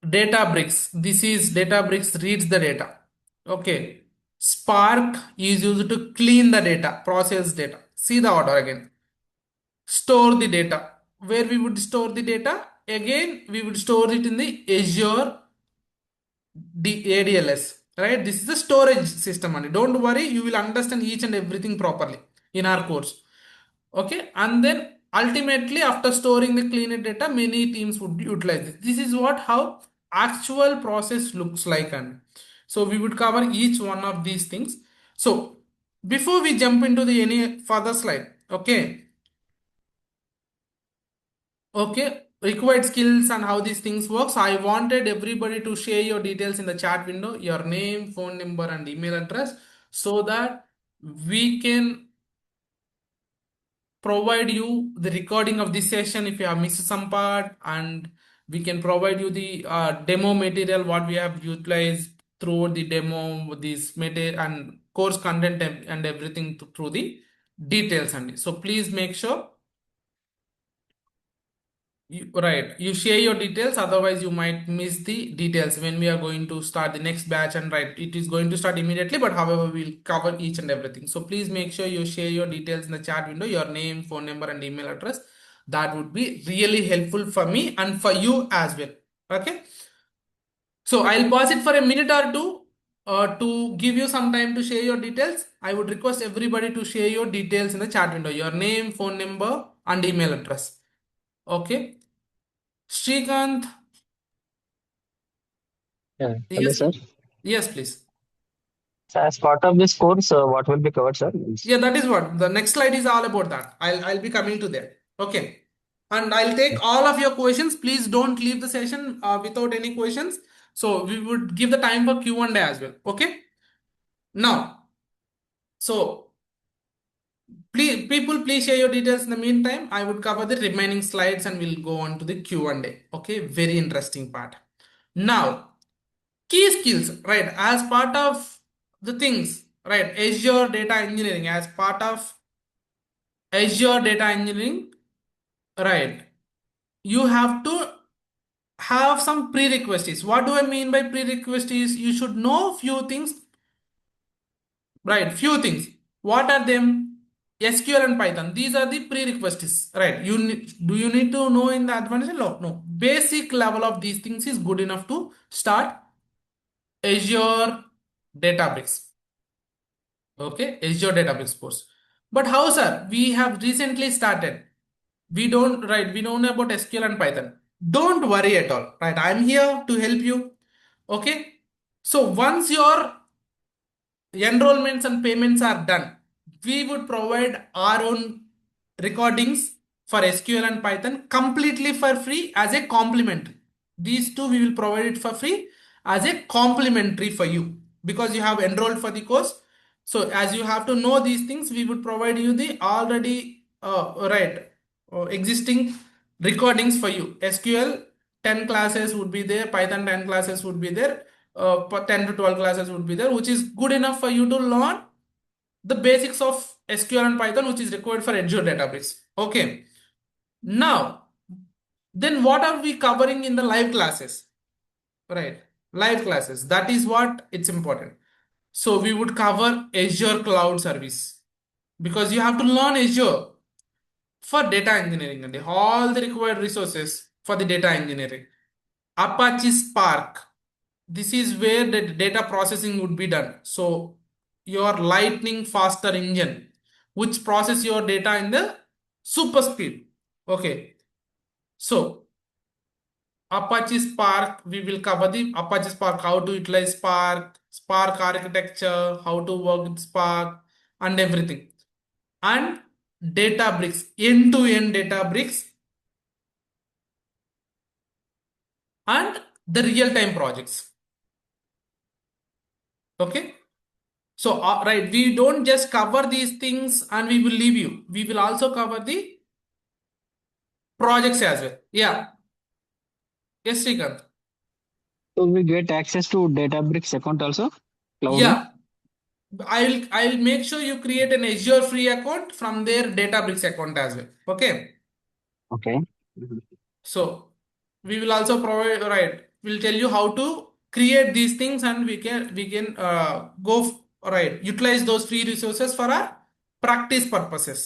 Databricks. This is Databricks reads the data. Okay. Spark is used to clean the data, process data. See the order again. Store the data. Where we would store the data? Again, we would store it in the Azure ADLS. Right? This is the storage system only. Don't worry, you will understand each and everything properly in our course. Okay, and then ultimately after storing the cleaned data, many teams would utilize this. This is what how actual process looks like, and so we would cover each one of these things. So before we jump into the any further slide, okay, required skills and how these things works. I wanted everybody to share your details in the chat window, your name, phone number, and email address, so that we can provide you the recording of this session if you have missed some part, and we can provide you the demo material what we have utilized through the demo, this material and course content and everything through the details only. So please make sure you share your details, otherwise you might miss the details when we are going to start the next batch. And right, it is going to start immediately, but however we'll cover each and everything. So please make sure you share your details in the chat window, your name, phone number, and email address. That would be really helpful for me and for you as well. Okay, so I'll pause it for a minute or two to give you some time to share your details. I would request everybody to share your details in the chat window, your name, phone number, and email address. Okay. Srikanth, Yeah. Hello, yes, sir. yes, please. So as part of this course, what will be covered, sir? Yeah, that is what the next slide is all about. That I'll be coming to there. Okay, and I'll take all of your questions. Please don't leave the session without any questions. So we would give the time for Q&A as well. Okay. Now, so please, people, please share your details. In the meantime, I would cover the remaining slides and we'll go on to the Q&A. Okay, very interesting part. Now, key skills, right? As part of the things, right? Azure data engineering, as part of Azure data engineering, right? You have to have some prerequisites. What do I mean by prerequisites? You should know few things, right? Few things. What are them? SQL and Python. These are the prerequisites, right? Do you need to know in the advanced? No, no. Basic level of these things is good enough to start Azure Databricks. Okay, Azure Database course. But how, sir? We have recently started. We don't, right? We don't know about SQL and Python. Don't worry at all, right? I'm here to help you. Okay. So once your enrollments and payments are done, we would provide our own recordings for SQL and Python completely for free as a complimentary. These two we will provide it for free as a complimentary for you because you have enrolled for the course. So as you have to know these things, we would provide you the already existing recordings for you. SQL 10 classes would be there, Python 10 classes would be there, 10 to 12 classes would be there, which is good enough for you to learn the basics of SQL and Python, which is required for Azure Databricks. Okay. Now, then what are we covering in the live classes? Right. Live classes. That is what it's important. So we would cover Azure Cloud Service because you have to learn Azure for data engineering and all the required resources for the data engineering. Apache Spark. This is where the data processing would be done. So your lightning faster engine, which process your data in the super speed. Okay. So Apache Spark, we will cover the Apache Spark, how to utilize Spark, Spark architecture, how to work with Spark, and everything. And Databricks, end-to-end Databricks, and the real-time projects. Okay. So, right, we don't just cover these things and we will leave you. We will also cover the projects as well. Yeah. Yes, Srikanth. So we get access to Databricks account also, cloud one. Yeah. I'll make sure you create an Azure free account from their Databricks account as well. Okay. Okay. Mhm. So we will also provide, right. We'll tell you how to create these things and we can right, utilize those free resources for our practice purposes.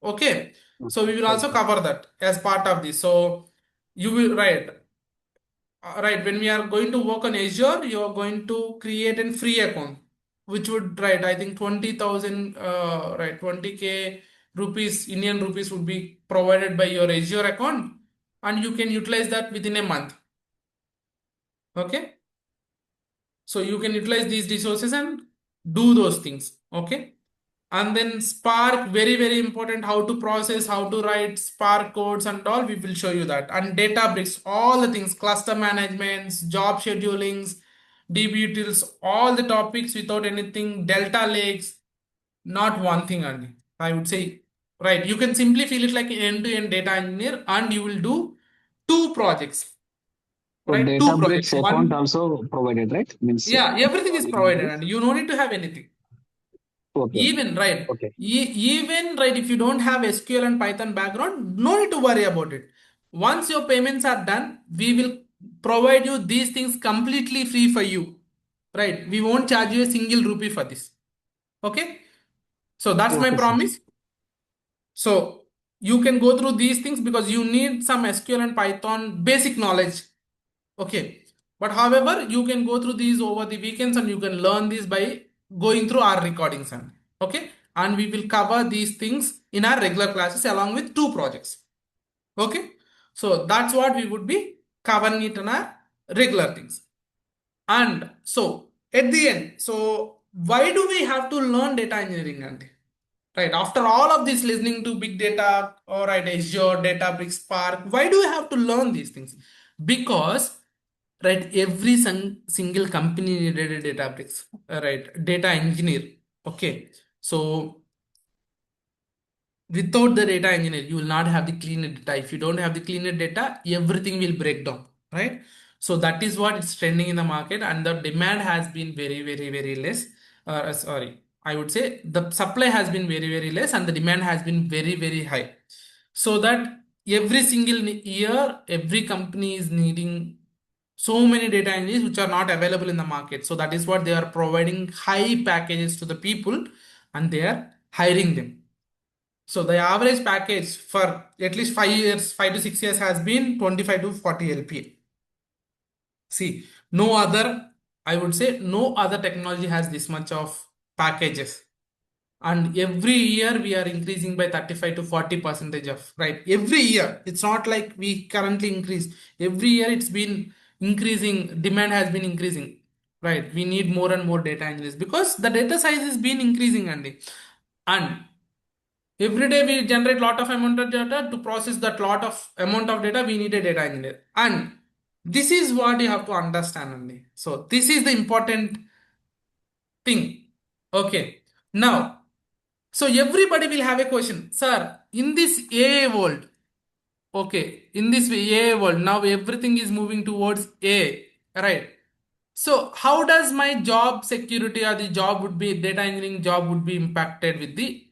Okay. So Okay. we will also Okay. cover that as part of this. So you will, right. Right, when we are going to work on Azure, you are going to create a free account, which would, right, I think 20,000, right, 20K rupees, Indian rupees would be provided by your Azure account, and you can utilize that within a month. Okay. So you can utilize these resources and do those things. Okay. And then Spark, very, very important, how to process, how to write Spark codes and all, we will show you that. And Databricks, all the things, cluster managements, job schedulings, DB utils, all the topics without anything, Delta Lakes, not one thing only. I would say, right, you can simply feel it like an end-to-end data engineer and you will do two projects, So right? Two projects. Databricks account One, also provided, right? Means yeah, everything is login and provided all. and you don't need to have anything. Okay. Even right, Okay. even right, if you don't have SQL and Python background, no need to worry about it. Once your payments are done, we will provide you these things completely free for you. Right? We won't charge you a single rupee for this. Okay? So that's my Okay, sir. promise. So you can go through these things because you need some SQL and Python basic knowledge. Okay. But however, you can go through these over the weekends and you can learn this by going through our recordings and okay. And we will cover these things in our regular classes along with two projects. Okay. So that's what we would be covering it in our regular things. And so at the end, so why do we have to learn data engineering, Andy? Right. After all of this listening to big data, or right, Azure, Databricks, Spark, why do we have to learn these things? Because, right, every single company needed a Databricks, right, data engineer. Okay. So without the data engineer, you will not have the cleaner data. If you don't have the cleaner data, everything will break down, right? So that is what is trending in the market, and the demand has been very, very, very less. Sorry, I would say the supply has been very, very less, and the demand has been very, very high. So that every single year, every company is needing so many data engineers which are not available in the market. So that is what they are providing high packages to the people, and they are hiring them. So the average package for at least 5 years, 5 to 6 years has been 25 to 40 LPA. See, no other, I would say, no other technology has this much of packages. And every year we are increasing by 35 to 40 percentage of, right? Every year. It's not like we currently increase. Every year it's been increasing, demand has been increasing. Right? We need more and more data engineers because the data size has been increasing, Andy. And every day we generate lot of amount of data. To process that lot of amount of data, we need a data engineer. And this is what you have to understand only. So this is the important thing. Okay. Now, so everybody will have a question, sir. In this AI world, okay, in this AI world, now everything is moving towards AI, right? So how does my job security or the job would be data engineering job would be impacted with the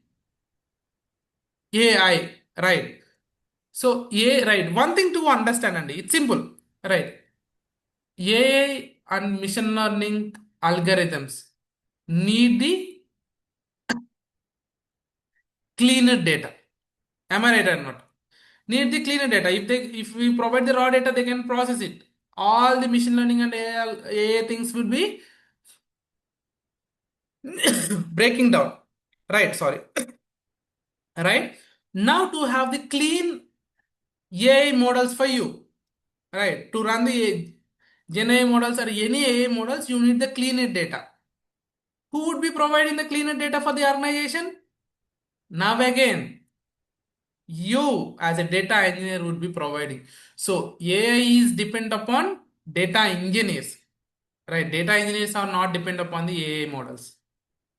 AI, right? So, A, right. One thing to understand, Andy, it's simple, right? AI and machine learning algorithms need the cleaner data. Am I right or not? Need the cleaner data. If we provide the raw data, they can process it. All the machine learning and AI things would be breaking down. Right, sorry. Right? Now to have the clean AI models for you, right? To run the Gen AI models or any AI models, you need the cleaner data. Who would be providing the cleaner data for the organization? Now again, you as a data engineer would be providing. So AI is depend upon data engineers, right? Data engineers are not depend upon the AI models.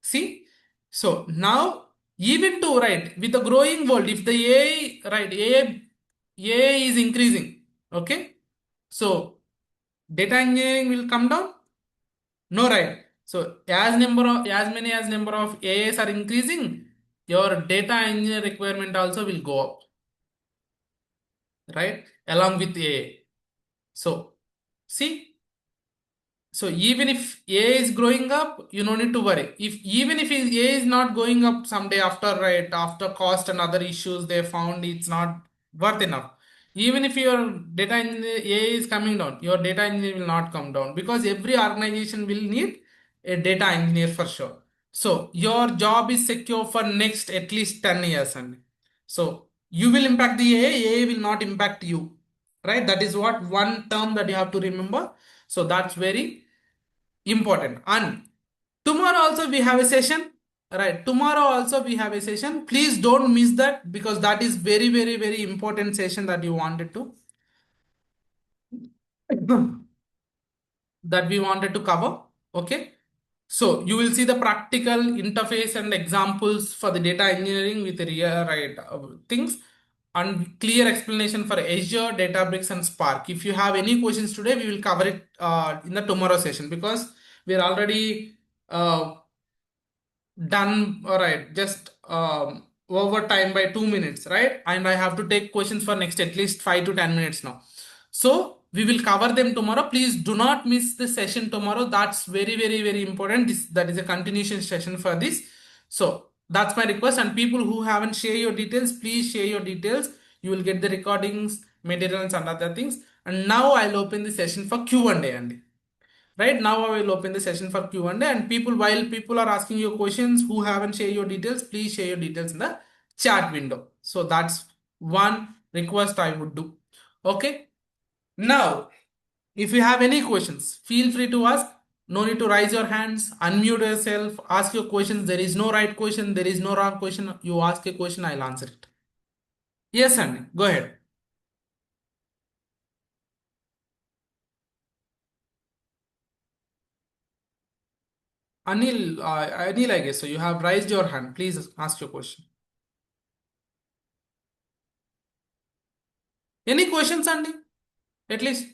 See, so now even to right with the growing world, if the AI right AI is increasing, okay, so data engineering will come down. No, right. So as number of AIs are increasing, your data engineer requirement also will go up, right? Along with AI. So see, so even if AI is growing up, you don't need to worry. If even if AI is not going up someday after right after cost and other issues they found it's not worth enough. Even if your data engineer AI is coming down, your data engineer will not come down because every organization will need a data engineer for sure. So your job is secure for next at least 10 years and so you will impact the AI will not impact you. Right? That is what one term that you have to remember. So that's very important. And tomorrow also we have a session. Right. Tomorrow also we have a session. Please don't miss that because that is very, very, very important session that you wanted to that we wanted to cover. Okay. So you will see the practical interface and examples for the data engineering with the real right things and clear explanation for Azure, Databricks, and Spark. If you have any questions today, we will cover it in the tomorrow session because we are already done. All right, just over time by 2 minutes, right? And I have to take questions for next at least 5 to 10 minutes now. So we will cover them tomorrow. Please do not miss the session tomorrow. That's very, very, very important. That is a continuation session for this. So that's my request. And people who haven't shared your details, please share your details. You will get the recordings, materials, and other things. And now I'll open the session for Q&A. And right now, I will open the session for Q&A and people, while people are asking you questions who haven't shared your details, please share your details in the chat window. So that's one request I would do. Okay. Now, if you have any questions, feel free to ask. No need to raise your hands, unmute yourself, ask your questions. There is no right question, there is no wrong question. You ask a question, I'll answer it. Yes, Andy, go ahead. Anil, I guess so. You have raised your hand. Please ask your question. Any questions, Andy? At least,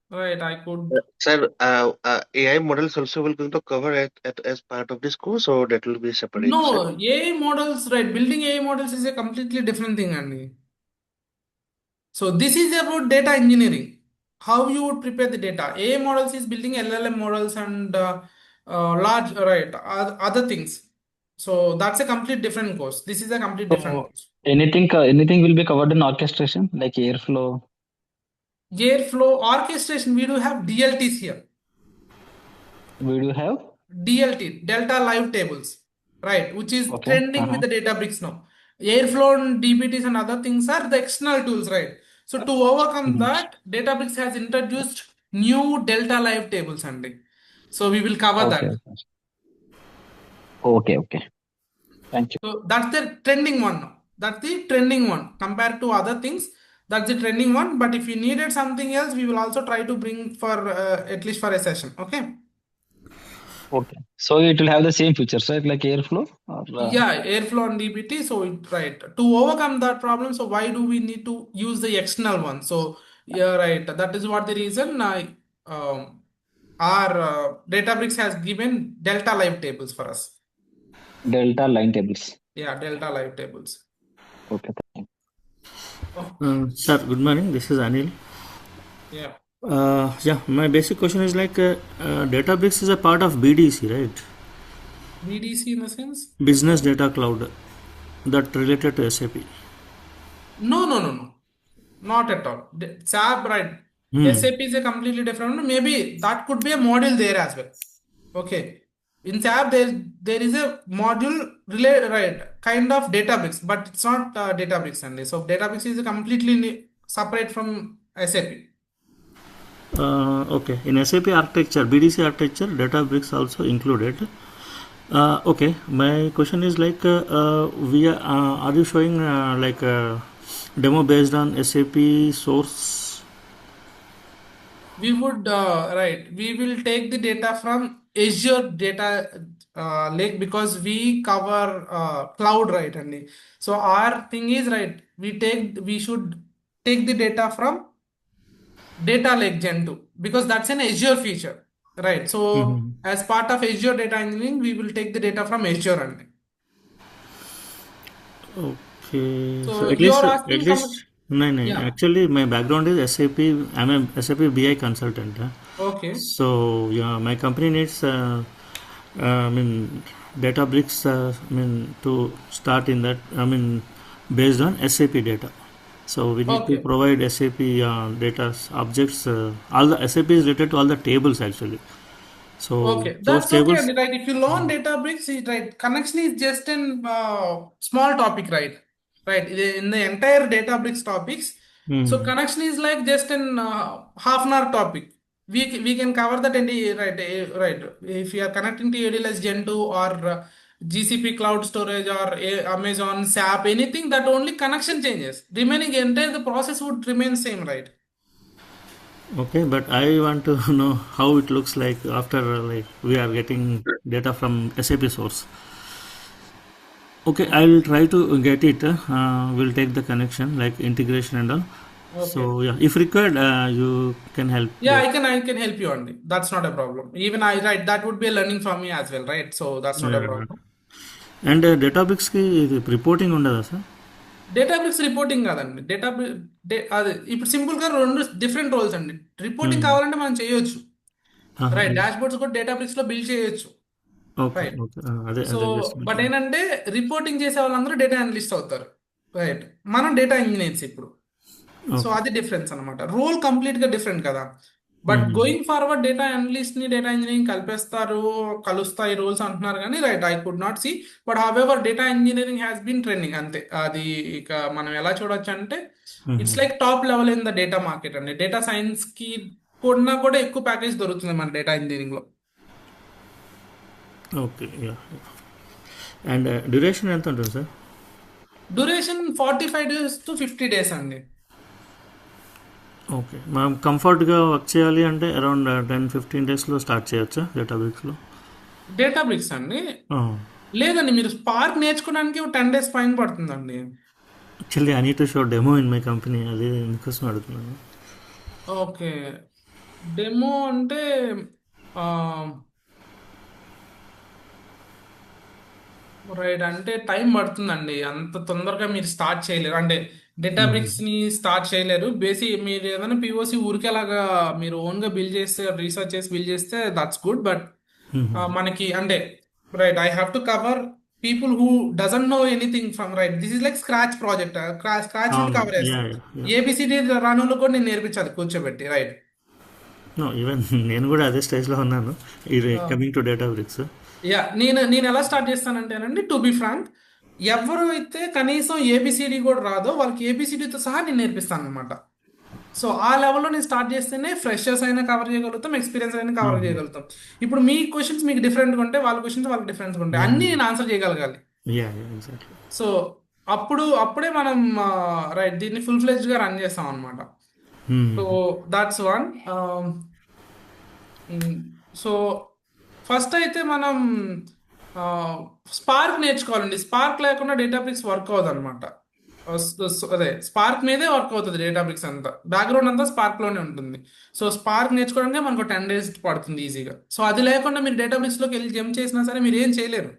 right? I could. Sir, AI models also will going to cover as part of this course, or that will be separate, sir? No, AI models, right? Building AI models is a completely different thing, Andy. So this is about data engineering. How you would prepare the data. AI models is building LLM models and large, right? Other things. So that's a complete different course. This is a complete different So course. anything will be covered in orchestration like airflow. Airflow orchestration. We do have DLTs here. We do have. DLT, Delta Live Tables, right, which is Okay. trending with the Databricks now. Airflow and DBTs and other things are the external tools, right? So to overcome Mhm. that, Databricks has introduced new Delta Live Tables, Andy. So we will cover Okay. that. Okay. Okay. Thank you. So that's the trending one now. That's the trending one compared to other things. That's the trending one. But if you needed something else, we will also try to bring for at least for a session. Okay. Okay. So it will have the same features, right? Like airflow or Yeah, airflow and DBT. So right to overcome that problem. So why do we need to use the external one? So yeah, right. That is what the reason I our Databricks has given Delta Live tables for us. delta line tables. Yeah, Delta Live tables. Okay. Thank Oh, Sir, good morning. This is Anil. yeah. Yeah, my basic question is like Databricks is a part of BDC, right? BDC in the sense? Business Data Cloud, that related to SAP. No, no, no, no. Not at all. SAP, right? Hmm. SAP is a completely different one. Maybe that could be a module there as well. Okay. In SAP, there is a module related, right? Kind of Databricks, but it's not Databricks only. So Databricks is completely separate from SAP. Okay, in SAP architecture, BDC architecture, Databricks also included. Okay, my question is like, are you showing like a demo based on SAP source? We would, right? We will take the data from Azure data lake because we cover cloud, right? And so our thing is, right, we should take the data from data lake Gen 2 because that's an Azure feature, right? So Mm-hmm. as part of Azure data engineering, we will take the data from Azure only. Okay, so So you're asking some, no, no. yeah, Actually, my background is SAP. I'm a SAP BI consultant. okay, So yeah, my company needs, I mean, Databricks. To start in that. Based on SAP data. So we need to okay. provide SAP data objects. All the SAP is related to all the tables actually. So Okay, those that's okay, tables. and right. If you learn Databricks, right, connection is just an small topic, right? Right, in the entire Databricks topics. So Mm-hmm. connection is like just an half an hour topic. We can cover that in the right, right. If you are connecting to AWS Gen 2 or GCP Cloud Storage or Amazon SAP, anything that only connection changes. Remaining entire the process would remain same, right? Okay, but I want to know how it looks like after like we are getting data from SAP source. Okay, I'll try to get it. We'll take the connection like integration and all. Okay. So yeah, if required, you can help Yeah, there. I can help you on it. That's not a problem. Even I right, that would be a learning for me as well, right? So that's not a Yeah. problem. And Databricks కి ఇది reporting ఉండదా sir? Database reporting కాదండి. అది ఇప్పుడు simple గా రెండు different roles అండి. Reporting కావాలంటే మనం చేయొచ్చు, రైట్? డాష్ బోర్డ్స్ కూడా డేటాబేస్ లో బిల్డ్ చేయొచ్చు, ఓకే రైట్? ఓకే అదే సో అదే బెస్ట్. బట్ ఏంటంటే రిపోర్టింగ్ చేసే వాళ్ళందరూ డేటా అనలిస్ట్ అవుతారు, రైట్? మనం డేటా ఇంజనీర్స్ ఇప్పుడు. So okay. అది డిఫరెన్స్ అనమాట. రోల్ కంప్లీట్ గా డిఫరెంట్ కదా. But going forward data analyst ని డేటా ఇంజనీరింగ్ కలుస్తాయి రోల్స్ అంటున్నారు కానీ, right, I could not see. But however data engineering has been trending అంతే. అది ఇక మనం ఎలా చూడొచ్చు అంటే it's like top level in the data market అండి. డేటా సైన్స్ కి కూడా ఎక్కువ ప్యాకేజ్ దొరుకుతుంది మన డేటా ఇంజనీరింగ్ లో. Okay yeah. అండ్ డ్యూరేషన్ ఎంత ఉంటుంది sir? Duration 45 days to 50 days అండి. ఓకే, మనం కంఫర్ట్గా వర్క్ చేయాలి అంటే అరౌండ్ 10-15 డేస్లో స్టార్ట్ చేయొచ్చా డేటాబేస్లో? డేటాబ్రిక్స్ అండి లేదండి, మీరు స్పార్క్ నేర్చుకోవడానికి 10 days పైన పడుతుందండి. Actually I need to show demo in my company, అది ఎందుకోసం అడుగుతున్నాను. ఓకే, డెమో అంటే రైట్, అంటే టైం పడుతుందండి. అంత తొందరగా మీరు స్టార్ట్ చేయలేరు, అంటే డేటాబ్రిక్స్ ని స్టార్ట్ చేయలేరు. మీరు ఏదైనా పిఓసి ఊరికేలాగా మీరు ఓన్ గా బిల్డ్ చేస్తే, రీసెర్చ్ చేసి బిల్డ్ చేస్తే దట్స్ గుడ్. బట్ మనకి అంటే right, I have to cover people who doesn't know anything from, right, this is like scratch project. Scratch నుండి అవును, కవర్ యా చేస్తాం. Yeah yeah. ఏబిసిడి రానులు కూడా నేను నేర్పించాలి కూర్చోబెట్టి, రైట్? నో, ఈవెన్ నేను కూడా అదే స్టేజ్లో ఉన్నాను ఇది కమింగ్ టు డేటాబ్రిక్స్. యా, నేను ఎలా స్టార్ట్ చేస్తానంటేనండి, టు బి ఫ్రాంక్, ఎవరు అయితే కనీసం ఏబిసిడి కూడా రాదో వాళ్ళకి ఏబిసిడితో సహా నేను నేర్పిస్తాను అనమాట. సో ఆ లెవెల్లో నేను స్టార్ట్ చేస్తేనే ఫ్రెషర్స్ అయినా కవర్ చేయగలుగుతాం, ఎక్స్పీరియన్స్ అయినా కవర్ చేయగలుగుతాం. ఇప్పుడు మీ క్వశ్చన్స్ మీకు డిఫరెంట్గా ఉంటాయి, వాళ్ళ క్వశ్చన్స్ వాళ్ళకి డిఫరెంట్గా ఉంటాయి, అన్నీ నేను ఆన్సర్ చేయగలగాలి. Yeah yeah exactly. సో అప్పుడే మనం రైట్ దీన్ని ఫుల్ ఫ్లెజ్డ్గా రన్ చేస్తాం అనమాట. So that's one. So first అయితే మనం స్పార్క్ నేర్చుకోవాలండి. స్పార్క్ లేకుండా డేటాబ్రిక్స్ వర్క్ అవుతుంది అనమాట. అదే స్పార్క్ మీదే వర్క్ అవుతుంది డేటాబ్రిక్స్ అంతా, బ్యాక్గ్రౌండ్ అంతా స్పార్క్ లోనే ఉంటుంది. సో స్పార్క్ నేర్చుకోవడానికి మనకు 10 days పడుతుంది ఈజీగా. సో అది లేకుండా మీరు డేటాబ్రిక్స్ లోకి వెళ్ళి జంప్ చేసినా సరే మీరు ఏం చేయలేరు.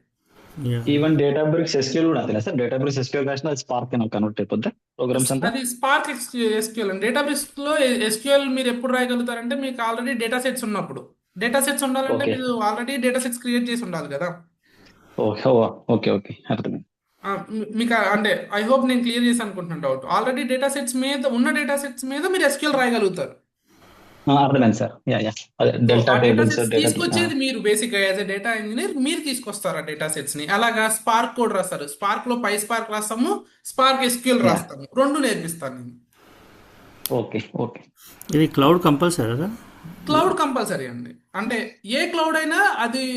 ఈవెన్ డేటాబ్రిక్స్ ఎస్క్యూఎల్ కూడా అంతే సార్. డేటాబ్రిక్స్ ఎస్క్యూఎల్ రాసిన స్పార్క్ కన్వర్ట్ అయిపోద్ది ప్రోగ్రామ్స్ అంతా. అది స్పార్క్ ఎస్క్యూఎల్ అండి. డేటాబేస్ లో ఎస్క్యూఎల్ మీరు ఎప్పుడు రాయగలుగుతారంటే మీకు ఆల్రెడీ డేటా సెట్స్ ఉన్నప్పుడు. డేటా సెట్స్ ఉండాలంటే ఓకే మీరు ఆల్రెడీ డేటా సెట్స్ క్రియేట్ చేసి ఉండాలి కదా. ఓకే ఓకే ఓకే అర్థమైంది. మీకు అంటే ఐ హోప్ నేను క్లియర్ చేసి అనుకుంటున్నాను డౌట్. ఆల్రెడీ డేటా సెట్స్ మీద ఉన్న డేటా సెట్స్ మీద మీరు ఎస్క్యూఎల్ రాయగలుగుతారు. అర్థమైంది సార్. యా యా అదే సో డెల్టా ఆ డేటా టేబుల్స్ సెట్స్ డేటా. తీసుకొచ్చేది మీరు బేసిక్ గా యాజ్ ఎ డేటా ఇంజనీర్ మీరు తీసుకొస్తారు ఆ డేటా సెట్స్ ని. అలాగా స్పార్క్ కోడ్ రాస్తారు, స్పార్క్ లో పై స్పార్క్ రాస్తాము, స్పార్క్ ఎస్క్యూఎల్ యా రాస్తాము, రెండు నేర్పిస్తాను నేను. Okay okay. ఇది క్లౌడ్ కంపల్సరీ కదా? క్లౌడ్ కంపల్సరీ అండి. అంటే ఏ క్లౌడ్ అయినా అది